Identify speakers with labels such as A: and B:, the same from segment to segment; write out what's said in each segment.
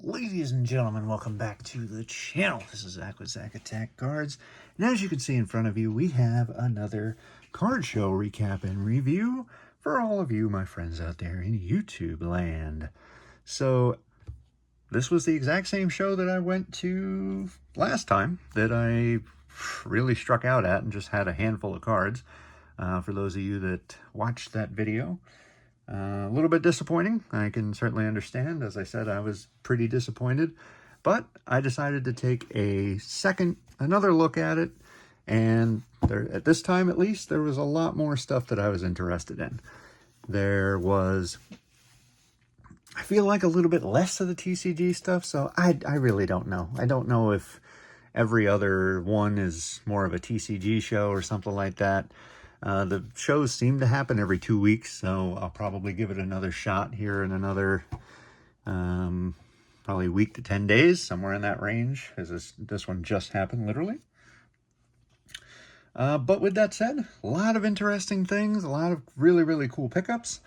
A: Ladies and gentlemen, welcome back to the channel. This is Zach with Zach Attack Cards. And as you can see in front of you, we have another card show recap and review for all of you, my friends out there in YouTube land. So, this was the exact same show that I went to last time that I really struck out at and just had a handful of cards. For those of you that watched that video, a little bit disappointing. I can certainly understand. As I said, I was pretty disappointed, but I decided to take another look at it, and at this time at least, there was a lot more stuff that I was interested in. There was, I feel like, a little bit less of the TCG stuff, so I really don't know. I don't know if every other one is more of a TCG show or something like that. The shows seem to happen every 2 weeks, so I'll probably give it another shot here in another probably week to 10 days, somewhere in that range, because this one just happened, literally. But with that said, a lot of interesting things, a lot of really, really cool pickups,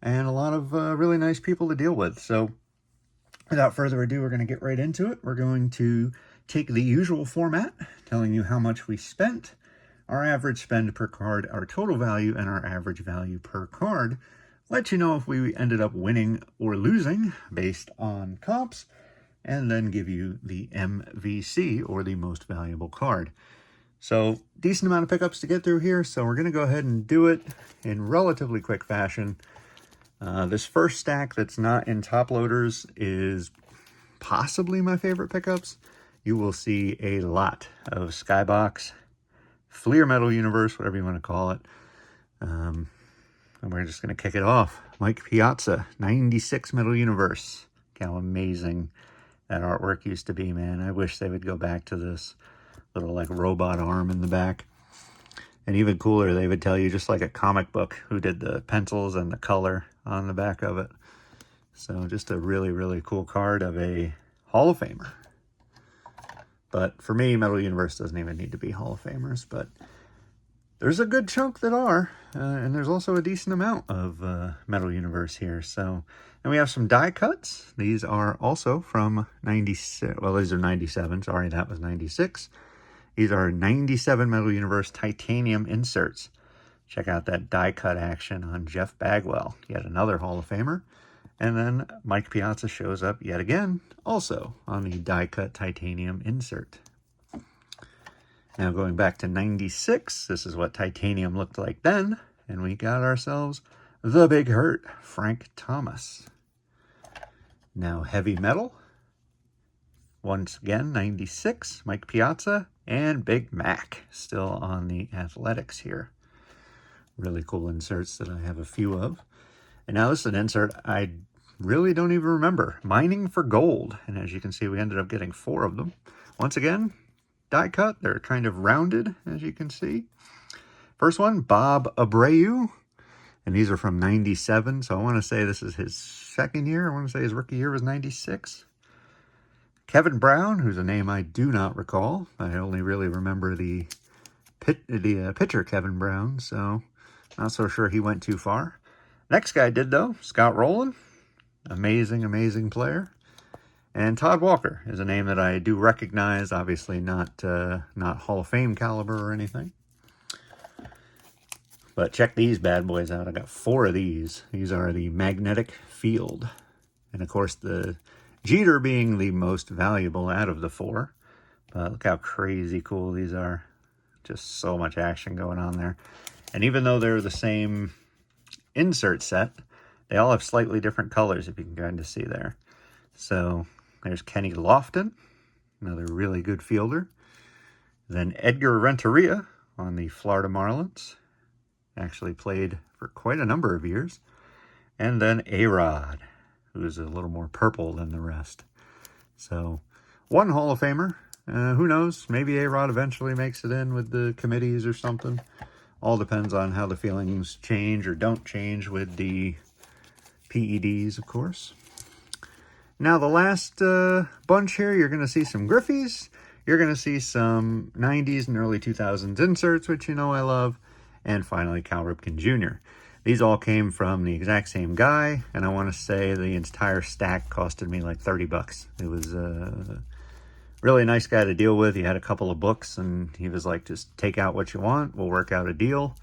A: and a lot of really nice people to deal with. So without further ado, we're going to get right into it. We're going to take the usual format, telling you how much we spent, our average spend per card, our total value, and our average value per card. Let you know if we ended up winning or losing based on comps, and then give you the MVC, or the most valuable card. So, decent amount of pickups to get through here, so we're going to go ahead and do it in relatively quick fashion. This first stack that's not in top loaders is possibly my favorite pickups. You will see a lot of Skybox, Fleer Metal Universe, whatever you want to call it. And we're just going to kick it off. Mike Piazza, 96 Metal Universe. How amazing that artwork used to be, man. I wish they would go back to this little like robot arm in the back. And even cooler, they would tell you, just like a comic book, who did the pencils and the color on the back of it. So just a really, really cool card of a Hall of Famer. But for me, Metal Universe doesn't even need to be Hall of Famers, but there's a good chunk that are, and there's also a decent amount of Metal Universe here. So, and we have some die cuts. These are also from 96, well, these are 97, sorry, that was 96. These are 97 Metal Universe titanium inserts. Check out that die cut action on Jeff Bagwell, yet another Hall of Famer. And then Mike Piazza shows up yet again, also on the die-cut titanium insert. Now going back to 96, this is what titanium looked like then, and we got ourselves the Big Hurt, Frank Thomas. Now heavy metal, once again 96, Mike Piazza, and Big Mac, still on the Athletics here. Really cool inserts that I have a few of. And now this is an insert I really don't even remember. Mining for Gold. And as you can see, we ended up getting 4 of them. Once again, die cut. They're kind of rounded, as you can see. First one, Bob Abreu. And these are from 97. So I want to say this is his second year. I want to say his rookie year was 96. Kevin Brown, who's a name I do not recall. I only really remember the pitcher Kevin Brown. So not so sure he went too far. Next guy did, though, Scott Rowland. Amazing, amazing player. And Todd Walker is a name that I do recognize, obviously not Hall of Fame caliber or anything. But check these bad boys out. I got 4 of these. These are the Magnetic Field. And of course, the Jeter being the most valuable out of the 4. But look how crazy cool these are. Just so much action going on there. And even though they're the same insert set, they all have slightly different colors, if you can kind of see there. So there's Kenny Lofton, another really good fielder. Then Edgar Renteria on the Florida Marlins. Actually played for quite a number of years. And then A-Rod, who's a little more purple than the rest. So one Hall of Famer. Who knows? Maybe A-Rod eventually makes it in with the committees or something. All depends on how the feelings change or don't change with the PEDs, of course. Now, the last bunch here, you're going to see some Griffies. You're going to see some 90s and early 2000s inserts, which you know I love. And finally, Cal Ripken Jr. These all came from the exact same guy, and I want to say the entire stack costed me like 30 bucks. It was a really nice guy to deal with. He had a couple of books, and he was like, just take out what you want. We'll work out a deal.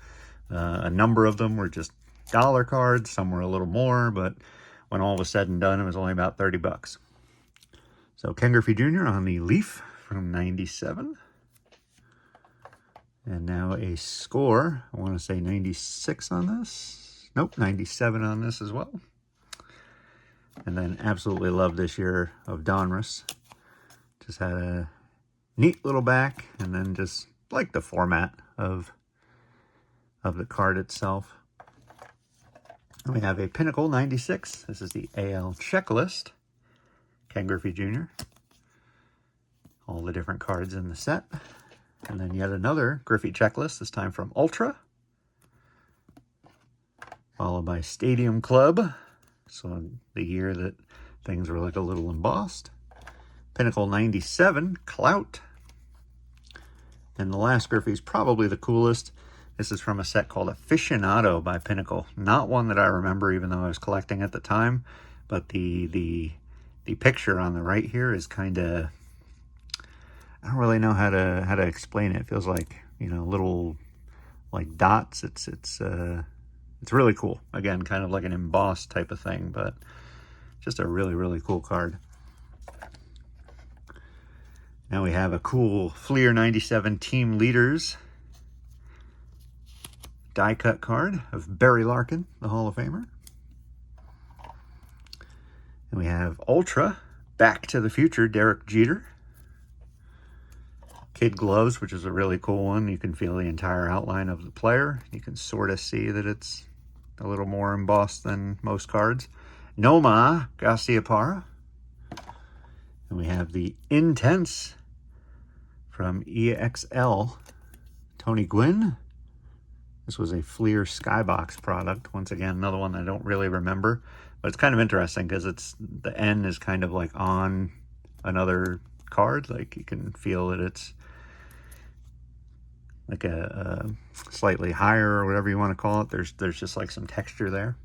A: A number of them were just dollar cards. Some were a little more, but when all was said and done, it was only about 30 bucks. So Ken Griffey Jr. on the Leaf from 97. And now a score, I want to say 96 on this. Nope, 97 on this as well. And then absolutely love this year of Donruss. Just had a neat little back, and then just like the format of the card itself. And we have a Pinnacle 96. This is the AL checklist. Ken Griffey Jr. All the different cards in the set. And then yet another Griffey checklist, this time from Ultra. Followed by Stadium Club. So the year that things were like a little embossed. Pinnacle 97, Clout. And the last Griffey's probably the coolest. This is from a set called Aficionado by Pinnacle. Not one that I remember, even though I was collecting at the time. But the picture on the right here is kind of, I don't really know how to explain it. It feels like, you know, little like dots. It's really cool. Again, kind of like an embossed type of thing, but just a really, really cool card. Now we have a cool Fleer 97 Team Leaders die cut card of Barry Larkin, the Hall of Famer. And we have Ultra Back to the Future Derek Jeter. Kid Gloves, which is a really cool one. You can feel the entire outline of the player. You can sort of see that it's a little more embossed than most cards. Noma Garciaparra. And we have the Intense from EXL, Tony Gwynn. This was a Fleer Skybox product. Once again, another one I don't really remember, but it's kind of interesting because it's the N is kind of like on another card. Like you can feel that it's like a slightly higher or whatever you want to call it. There's just like some texture there.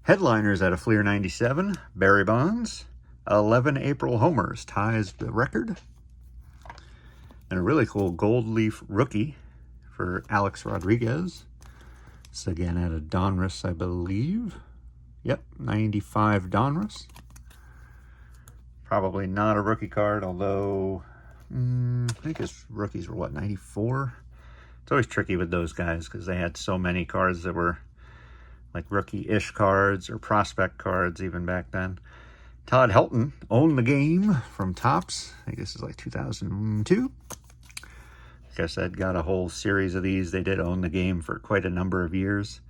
A: Headliners at a Fleer 97, Barry Bonds. 11 April homers ties the record. And a really cool gold leaf rookie for Alex Rodriguez. This again at a Donruss, I believe. Yep, 95 Donruss. Probably not a rookie card, although I think his rookies were what, 94? It's always tricky with those guys because they had so many cards that were like rookie-ish cards or prospect cards even back then. Todd Helton, Own the Game from Topps. I guess it's like 2002. Like I said, got a whole series of these. They did Own the Game for quite a number of years.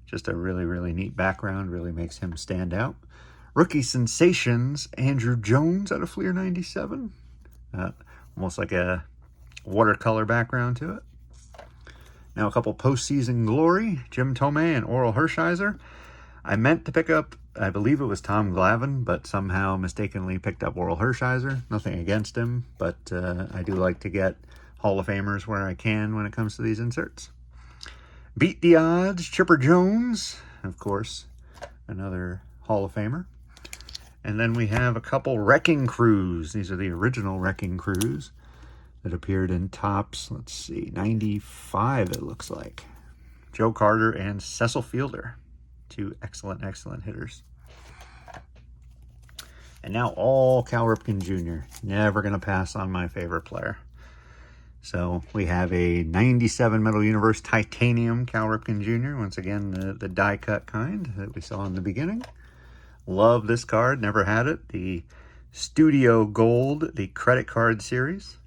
A: Just a really, really neat background. Really makes him stand out. Rookie Sensations, Andrew Jones out of Fleer 97. Almost like a watercolor background to it. Now a couple postseason glory, Jim Tomei and Oral Hershiser. I meant to pick up, I believe it was Tom Glavine, but somehow mistakenly picked up Oral Hershiser. Nothing against him, but I do like to get Hall of Famers where I can when it comes to these inserts. Beat the Odds, Chipper Jones, of course, another Hall of Famer. And then we have a couple Wrecking Crews. These are the original Wrecking Crews that appeared in Topps, let's see, 95 it looks like. Joe Carter and Cecil Fielder. Two excellent, excellent hitters. And now all Cal Ripken Jr. Never going to pass on my favorite player. So we have a 97 Metal Universe Titanium Cal Ripken Jr. Once again, the die cut kind that we saw in the beginning. Love this card. Never had it. The Studio Gold, the credit card series.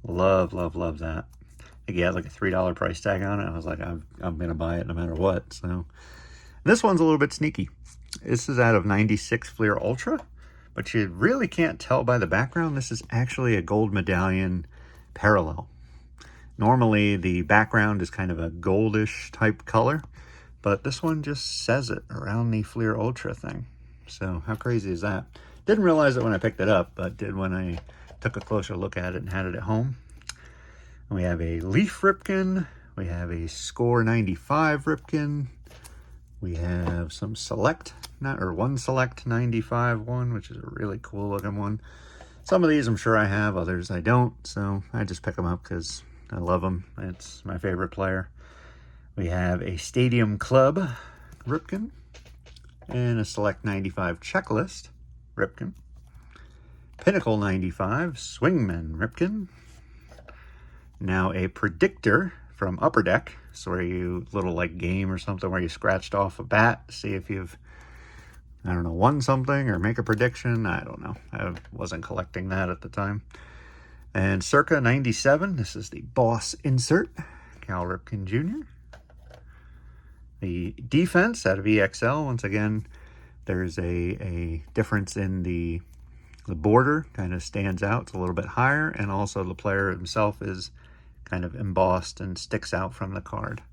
A: Love, love, love that. I think he had like a $3 price tag on it. I was like, I'm going to buy it no matter what. So this one's a little bit sneaky. This is out of 96 Fleer Ultra, but you really can't tell by the background. This is actually a gold medallion parallel. Normally the background is kind of a goldish type color, but this one just says it around the Fleer Ultra thing. So how crazy is that? Didn't realize it when I picked it up, but did when I took a closer look at it and had it at home. And we have a Leaf Ripken. We have a Score 95 Ripken. We have some select, one select 95 one, which is a really cool looking one. Some of these I'm sure I have, others I don't, so I just pick them up because I love them. It's my favorite player. We have a Stadium Club Ripken and a Select 95 Checklist Ripken. Pinnacle 95 Swingman Ripken. Now a Predictor from Upper Deck. So where you, little like game or something where you scratched off a bat, see if you've, I don't know, won something or make a prediction. I don't know. I wasn't collecting that at the time. And Circa 97, this is the Boss insert, Cal Ripken Jr. The Defense out of EXL, once again, there's a difference in the border, kind of stands out. It's a little bit higher, and also the player himself is kind of embossed and sticks out from the card.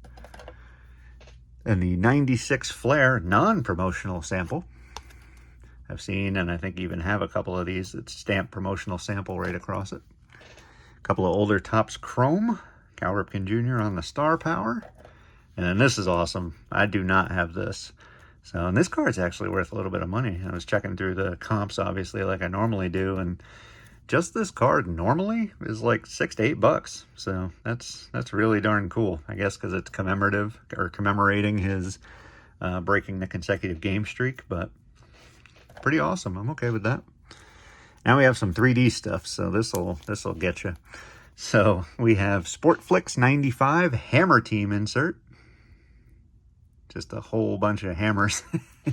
A: And the 96 Flair non-promotional sample. I've seen, and I think even have a couple of these, it's stamped promotional sample right across it. A couple of older Topps Chrome, Cal Ripken Jr. on the Star Power. And then this is awesome. I do not have this. So, and this card's actually worth a little bit of money. I was checking through the comps, obviously, like I normally do, and just this card normally is like $6 to $8. So that's really darn cool. I guess because it's commemorative or commemorating his breaking the consecutive game streak, but pretty awesome. I'm okay with that. Now we have some 3D stuff, so this'll get you. So we have Sportflix 95 Hammer Team insert. Just a whole bunch of hammers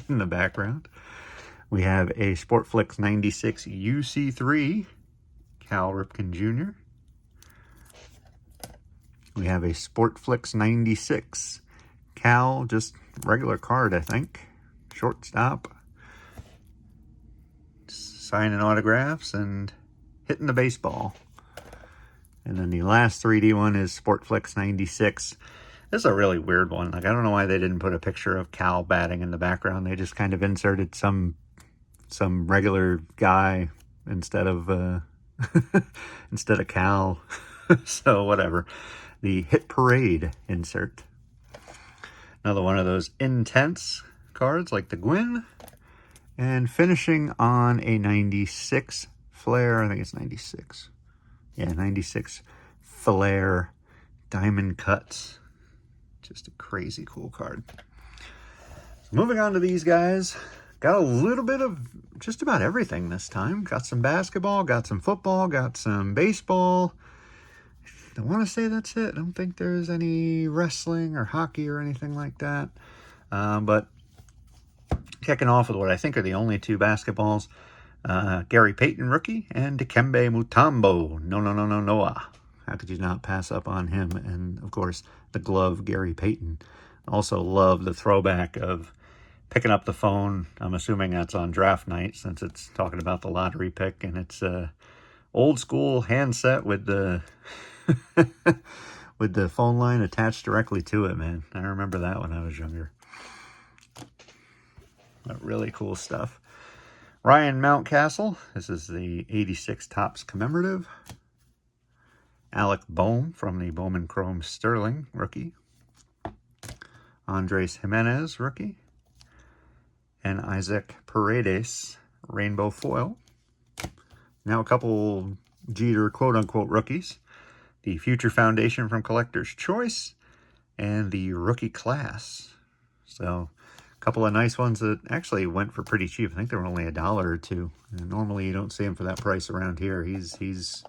A: in the background. We have a Sportflix 96 UC3 Cal Ripken Jr. We have a Sportflix 96 Cal, just regular card, I think. Shortstop. Signing autographs and hitting the baseball. And then the last 3D one is Sportflix 96. This is a really weird one. Like, I don't know why they didn't put a picture of Cal batting in the background. They just kind of inserted some regular guy instead of instead of Cal. So whatever. The Hit Parade insert. Another one of those intense cards like the Gwyn. And finishing on a 96 Flair. I think it's 96. Yeah, 96 Flair Diamond Cuts. Just a crazy cool card. So moving on to these guys. Got a little bit of just about everything this time. Got some basketball, got some football, got some baseball. I want to say that's it. I don't think there's any wrestling or hockey or anything like that. But kicking off with what I think are the only two basketballs. Gary Payton rookie and Dikembe Mutombo. Noah. How could you not pass up on him? And, of course, the glove, Gary Payton. Also love the throwback of picking up the phone. I'm assuming that's on draft night since it's talking about the lottery pick. And it's a old school handset with the with the phone line attached directly to it, man. I remember that when I was younger. But really cool stuff. Ryan Mountcastle. This is the 86 Topps commemorative. Alec Boehm from the Bowman Chrome Sterling, rookie. Andres Jimenez, rookie. And Isaac Paredes, rainbow foil. Now a couple Jeter quote-unquote rookies. The Future Foundation from Collector's Choice and the Rookie Class. So a couple of nice ones that actually went for pretty cheap. I think they were only $1 or $2. And normally you don't see him for that price around here. He's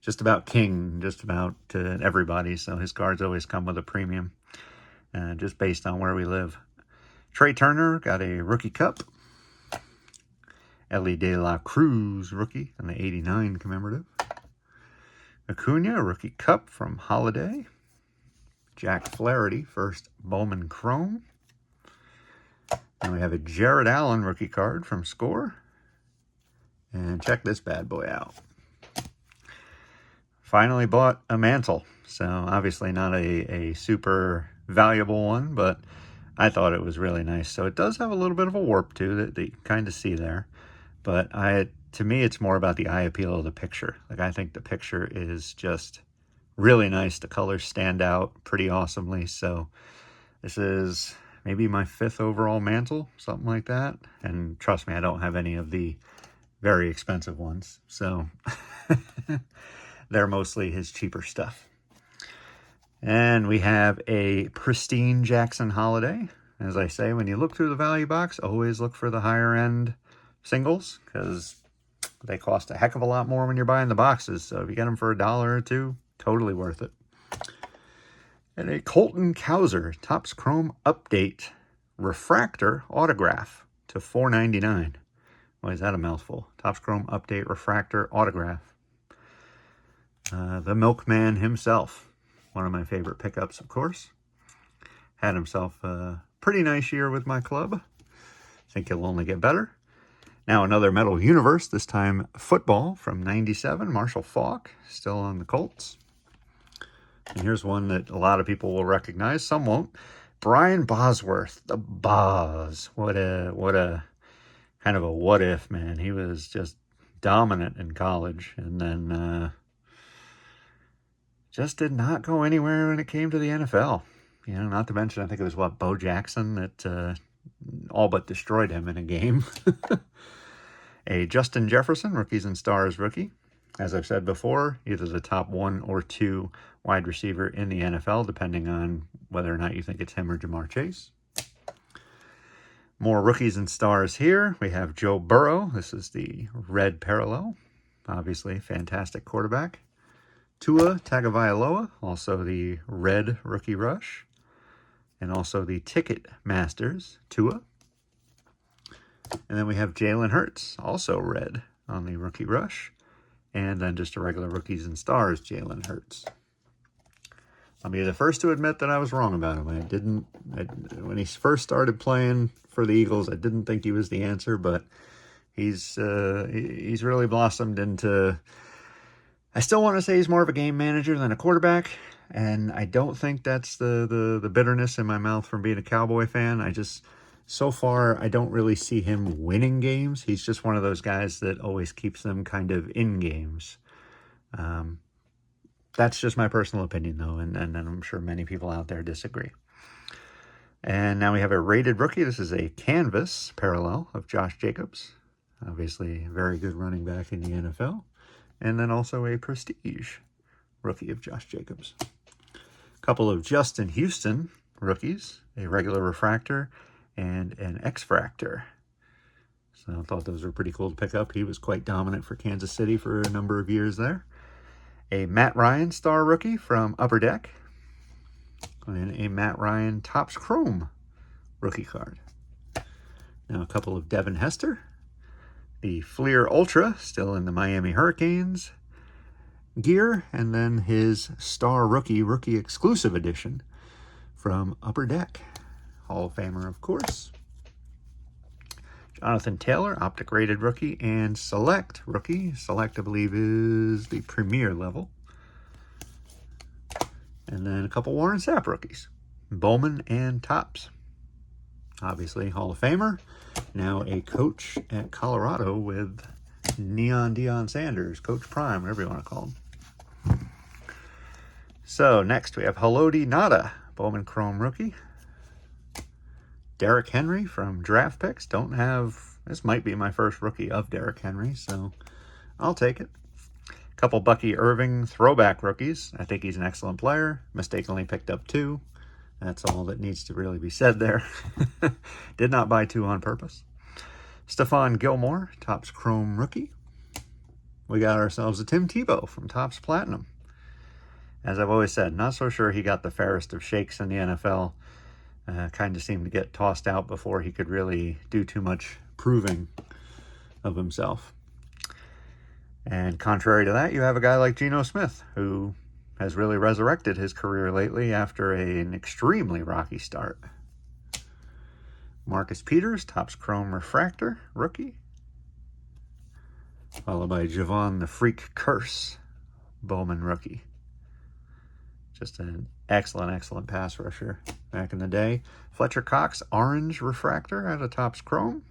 A: just about king, just about to everybody. So his cards always come with a premium, just based on where we live. Trey Turner got a rookie cup. Ellie De La Cruz rookie and the 89 commemorative. Acuna rookie cup from Holiday. Jack Flaherty first Bowman Chrome. And we have a Jared Allen rookie card from Score. And check this bad boy out. Finally bought a Mantle. So obviously not a super valuable one, but I thought it was really nice. So it does have a little bit of a warp to it that you kind of see there. But to me, it's more about the eye appeal of the picture. Like, I think the picture is just really nice. The colors stand out pretty awesomely. So this is maybe my 5th overall Mantle, something like that. And trust me, I don't have any of the very expensive ones. So they're mostly his cheaper stuff. And we have a pristine Jackson Holiday. As I say, when you look through the value box, always look for the higher end singles, because they cost a heck of a lot more when you're buying the boxes. So if you get them for $1 or $2, totally worth it. And a Colton Cowser Topps Chrome Update Refractor Autograph to $4.99. Why is that a mouthful? Topps Chrome Update Refractor Autograph. The Milkman himself. One of my favorite pickups, of course. Had himself a pretty nice year with my club. Think he'll only get better. Now another Metal Universe, this time football from '97. Marshall Faulk, still on the Colts. And here's one that a lot of people will recognize, some won't. Brian Bosworth, the Boz. What a kind of a what if, man. He was just dominant in college, and then just did not go anywhere when it came to the NFL. You know, not to mention, I think it was, Bo Jackson that all but destroyed him in a game. A Justin Jefferson, Rookies and Stars rookie. As I've said before, either the top 1 or 2 wide receiver in the NFL, depending on whether or not you think it's him or Jamar Chase. More Rookies and Stars here. We have Joe Burrow. This is the red parallel. Obviously, fantastic quarterback. Tua Tagovailoa, also the red rookie rush. And also the Ticket Masters, Tua. And then we have Jalen Hurts, also red on the rookie rush. And then just a regular Rookies and Stars, Jalen Hurts. I'll be the first to admit that I was wrong about him. When he first started playing for the Eagles, I didn't think he was the answer, but he's really blossomed into... I still want to say he's more of a game manager than a quarterback, and I don't think that's the bitterness in my mouth from being a Cowboy fan. So far, I don't really see him winning games. He's just one of those guys that always keeps them kind of in games. That's just my personal opinion, though, and I'm sure many people out there disagree. And now we have a rated rookie. This is a canvas parallel of Josh Jacobs. Obviously, a very good running back in the NFL. And then also a prestige rookie of Josh Jacobs. A couple of Justin Houston rookies, a regular refractor and an X-Fractor. So I thought those were pretty cool to pick up. He was quite dominant for Kansas City for a number of years there. A Matt Ryan star rookie from Upper Deck. And a Matt Ryan Topps Chrome rookie card. Now a couple of Devin Hester. The Fleer Ultra, still in the Miami Hurricanes gear. And then his star rookie exclusive edition from Upper Deck. Hall of Famer, of course. Jonathan Taylor, Optic Rated rookie and Select rookie. Select, I believe, is the premier level. And then a couple Warren Sapp rookies. Bowman and Topps. Obviously, Hall of Famer. Now a coach at Colorado with Neon Deion Sanders. Coach Prime, whatever you want to call him. So, next we have Haloti Ngata, Bowman Chrome rookie. Derrick Henry from Draft Picks. This might be my first rookie of Derrick Henry, so I'll take it. A couple Bucky Irving throwback rookies. I think he's an excellent player. Mistakenly picked up 2. That's all that needs to really be said there. Did not buy 2 on purpose. Stephon Gilmore, Topps Chrome rookie. We got ourselves a Tim Tebow from Topps Platinum. As I've always said, not so sure he got the fairest of shakes in the NFL. Kind of seemed to get tossed out before he could really do too much proving of himself. And contrary to that, you have a guy like Geno Smith, who has really resurrected his career lately after an extremely rocky start. Marcus Peters, Topps Chrome Refractor, rookie. Followed by Javon the Freak Curse, Bowman rookie. Just an excellent pass rusher back in the day. Fletcher Cox, Orange Refractor out of Topps Chrome.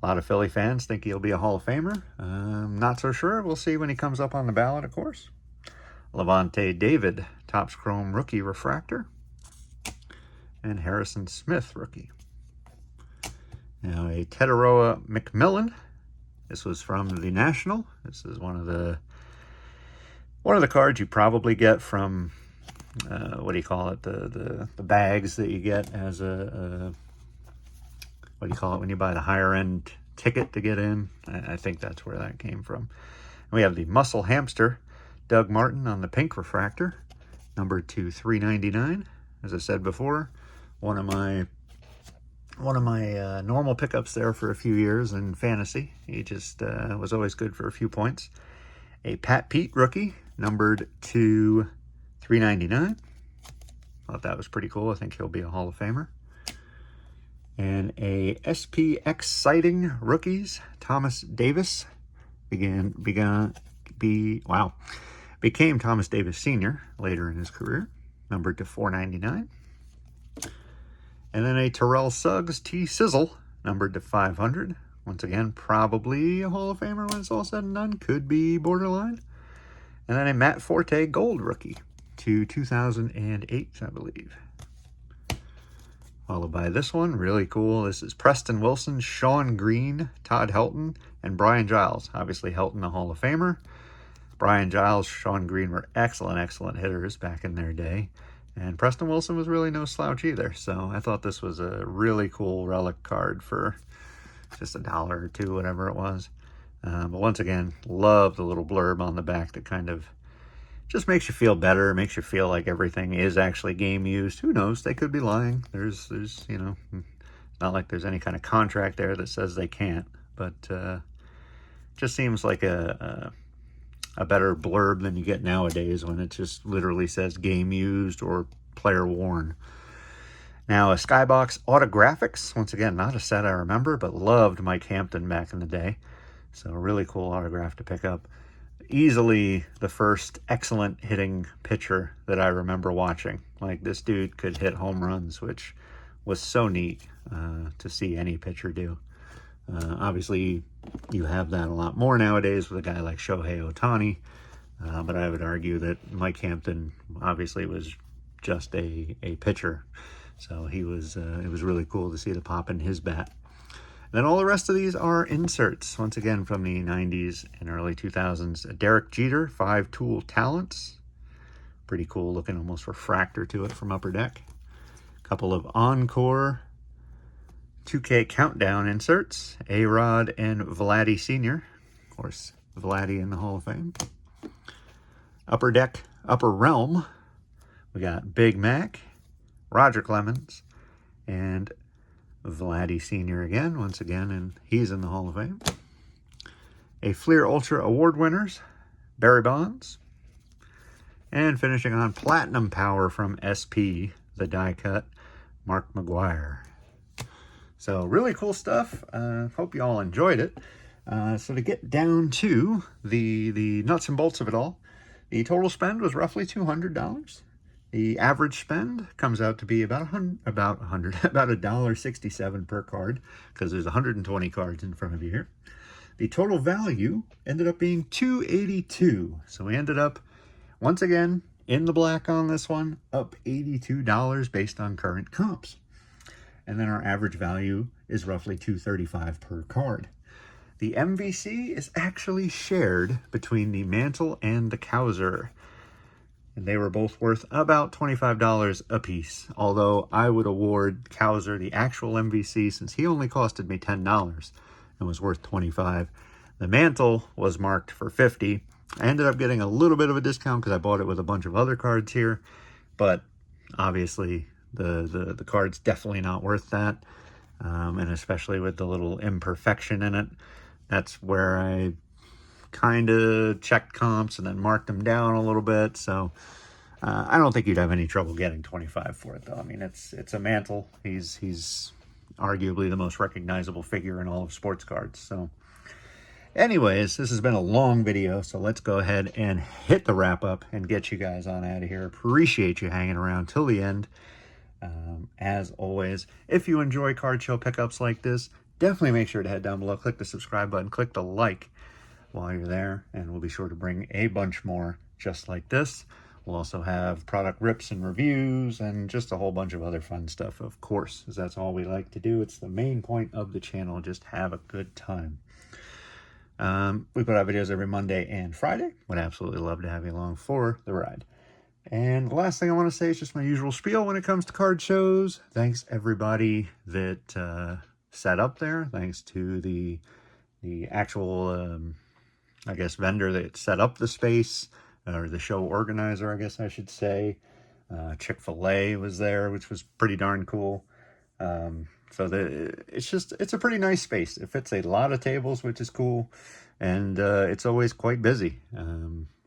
A: A lot of Philly fans think he'll be a Hall of Famer. Not so sure. We'll see when he comes up on the ballot, of course. Levante David, Topps Chrome Rookie Refractor. and Harrison Smith rookie. Now a Tetaroa McMillan. This was from the National. This is one of the cards you probably get from what do you call it? The bags that you get as a what do you call it when you buy the higher end ticket to get in? I think that's where that came from. And we have the Muscle Hamster, Doug Martin on the pink refractor, numbered to $3.99. As I said before, one of my normal pickups there for a few years in fantasy. He just was always good for a few points. A Pat Pete rookie, numbered to $3.99. Thought that was pretty cool. I think he'll be a Hall of Famer. And a SPX Sighting rookies, Thomas Davis, became Thomas Davis Sr. later in his career, numbered to $4.99. And then a Terrell Suggs T-Sizzle, numbered to $500. Once again, probably a Hall of Famer when it's all said and done. Could be borderline. And then a Matt Forte Gold rookie to 2008, I believe. Followed by this one, really cool. This is Preston Wilson, Sean Green, Todd Helton, and Brian Giles. Obviously, Helton, a Hall of Famer. Brian Giles, Sean Green were excellent hitters back in their day. And Preston Wilson was really no slouch either. So I thought this was a really cool relic card for just $1 or $2, whatever it was. But once again, love the little blurb on the back that kind of just makes you feel better, makes you feel like everything is actually game used. Who knows? They could be lying. There's you know, it's not like there's any kind of contract there that says they can't. But just seems like a better blurb than you get nowadays when it just literally says game used or player worn. Now a Skybox Autographics, once again, not a set I remember, but loved Mike Hampton back in the day. So a really cool autograph to pick up. Easily the first excellent hitting pitcher that I remember watching. Like, this dude could hit home runs, which was so neat to see any pitcher do. Obviously, you have that a lot more nowadays with a guy like Shohei Ohtani, but I would argue that Mike Hampton obviously was just a pitcher, so he was it was really cool to see the pop in his bat. And then all the rest of these are inserts, once again from the 90s and early 2000s. Derek Jeter, 5 Tool Talents, pretty cool looking, almost refractor to it from Upper Deck. A couple of Encore 2K Countdown inserts, A-Rod and Vladdy Sr. Of course, Vladdy in the Hall of Fame. Upper Deck, Upper Realm, we got Big Mac, Roger Clemens, and Vladdy Sr. again, once again, and he's in the Hall of Fame. A Fleer Ultra Award winners, Barry Bonds. And finishing on Platinum Power from SP, the die cut, Mark McGwire. So really cool stuff. Hope you all enjoyed it. So to get down to the nuts and bolts of it all, the total spend was roughly $200. The average spend comes out to be about $1.67 per card, because there's 120 cards in front of you here. The total value ended up being $282. So we ended up, once again, in the black on this one, up $82 based on current comps. And then our average value is roughly $235 per card. The MVC is actually shared between the Mantle and the Cowser. And they were both worth about $25 a piece. Although I would award Cowser the actual MVC, since he only costed me $10 and was worth $25. The Mantle was marked for $50. I ended up getting a little bit of a discount because I bought it with a bunch of other cards here. But obviously the card's definitely not worth that. And especially with the little imperfection in it. That's where I kind of checked comps and then marked them down a little bit. So I don't think you'd have any trouble getting $25 for it, though. I mean, it's a Mantle. He's arguably the most recognizable figure in all of sports cards. So anyways, this has been a long video, so let's go ahead and hit the wrap up and get you guys on out of here. Appreciate you hanging around till the end. As always, if you enjoy card show pickups like this, definitely make sure to head down below, click the subscribe button, click the like while you're there, and we'll be sure to bring a bunch more just like this. We'll also have product rips and reviews and just a whole bunch of other fun stuff, of course, because that's all we like to do. It's the main point of the channel, just have a good time. We put out videos every Monday and Friday. Would absolutely love to have you along for the ride. And the last thing I want to say is just my usual spiel when it comes to card shows. Thanks everybody that set up there. Thanks to the actual, I guess, vendor that set up the space, or the show organizer, I guess I should say. Chick-fil-A was there, which was pretty darn cool. So it's a pretty nice space. It fits a lot of tables, which is cool. And it's always quite busy.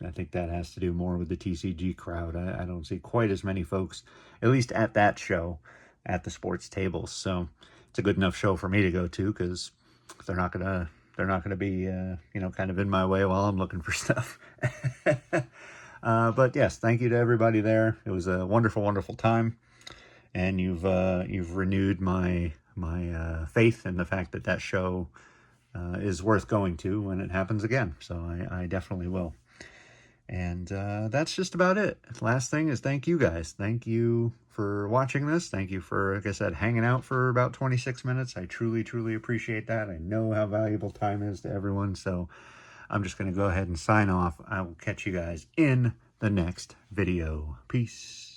A: I think that has to do more with the TCG crowd. I don't see quite as many folks, at least at that show, at the sports tables. So it's a good enough show for me to go to, because they're not gonna be you know, kind of in my way while I'm looking for stuff. But yes, thank you to everybody there. It was a wonderful, wonderful time, and you've renewed my faith in the fact that that show is worth going to when it happens again. So I definitely will. And that's just about it. Last thing is thank you guys. Thank you for watching this. Thank you for, like I said, hanging out for about 26 minutes. I truly, truly appreciate that. I know how valuable time is to everyone. So I'm just going to go ahead and sign off. I will catch you guys in the next video. Peace.